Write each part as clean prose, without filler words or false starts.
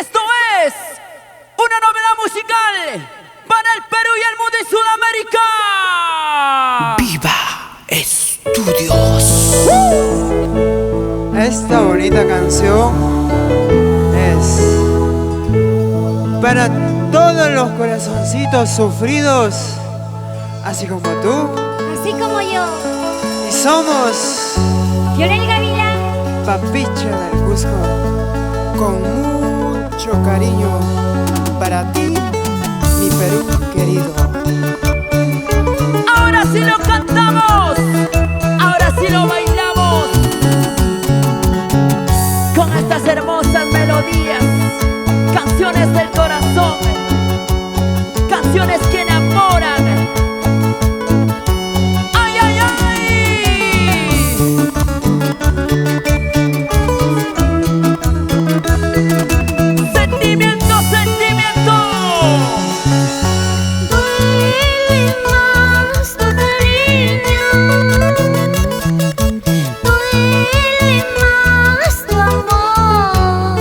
esto es una novedad musical para el Perú y el mundo y Sudamérica. ¡Viva Estudios! Esta bonita canción es para todos los corazoncitos sufridos, así como tú, así como yo. y somos Fiorel Gavilán, Papicha del Cusco, con mucho cariño para ti, mi Perú querido. Ahora sí lo cantamos, ahora sí lo bailamos, con estas hermosas melodías, canciones del corazón, canciones que enamoran. ¡Ay, ay, ay! Sentimiento, sentimiento. duele más tu cariño, duele más tu amor,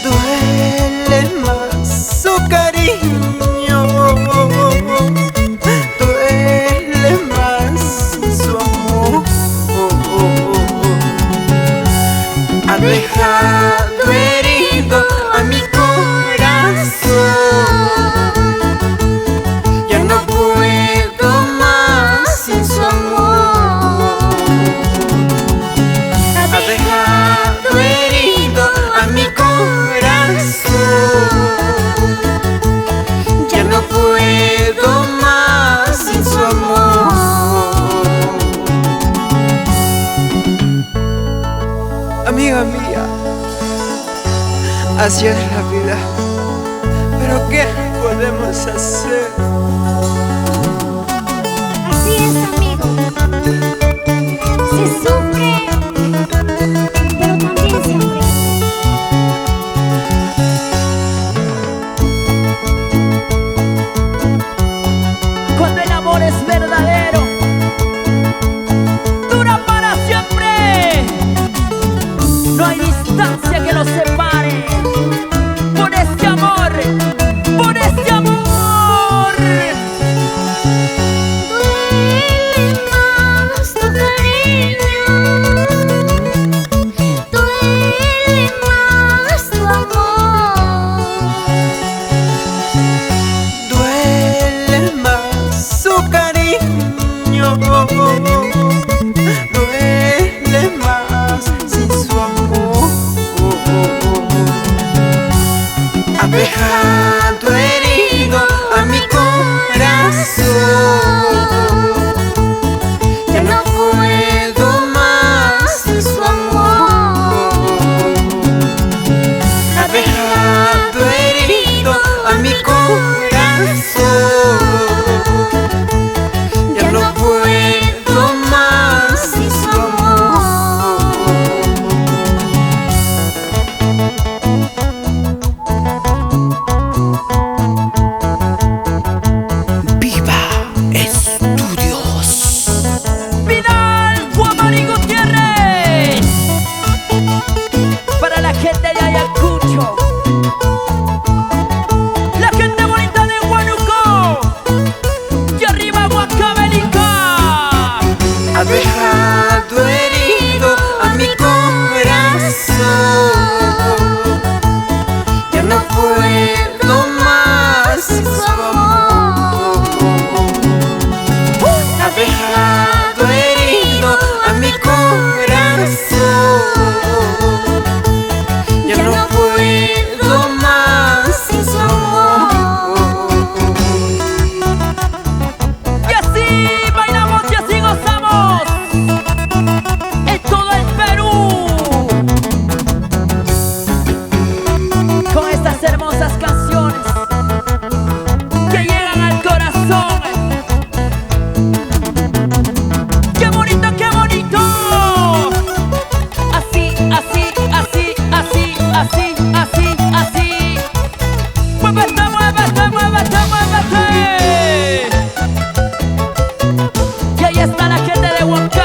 Duele más su cariño, duele más su amor. Ha dejado herido a mi corazón, ya no puedo más sin su amor. Ha dejado herido a mi corazón, ya no puedo más sin su amor. Amiga mía, así es la vida, pero ¿qué podemos hacer? así es, amigo. Se sufre, pero también se aprende. Cuando el amor es verdadero, dura para siempre. No hay distancia que los separe. Por este amor, por este amor. Duele más tu cariño, duele más tu amor, Duele más su cariño, duele más sin su amor. Ha dejado herido a mi corazón, ya no puedo más sin su amor. Ha dejado herido a mi corazón, ya no puedo más sin su amor. Viva Estudios. Vidal, Guamán y Gutiérrez. Para la gente de Ayacucho, la gente bonita de Huánuco y arriba Huancavelica. Ha dejado herido a mi corazón, ya no puedo más sin su amor. Ha dejado herido a mi corazón, ya no puedo más sin su amor. Y así bailamos y así gozamos en todo el Perú, con estas hermosas canciones que llegan al corazón. ¡Qué bonito, qué bonito! Así, así, así, así, así, así, así. Muévete, muévete, muévete, muévete. Y ahí está la gente de Huancavelica.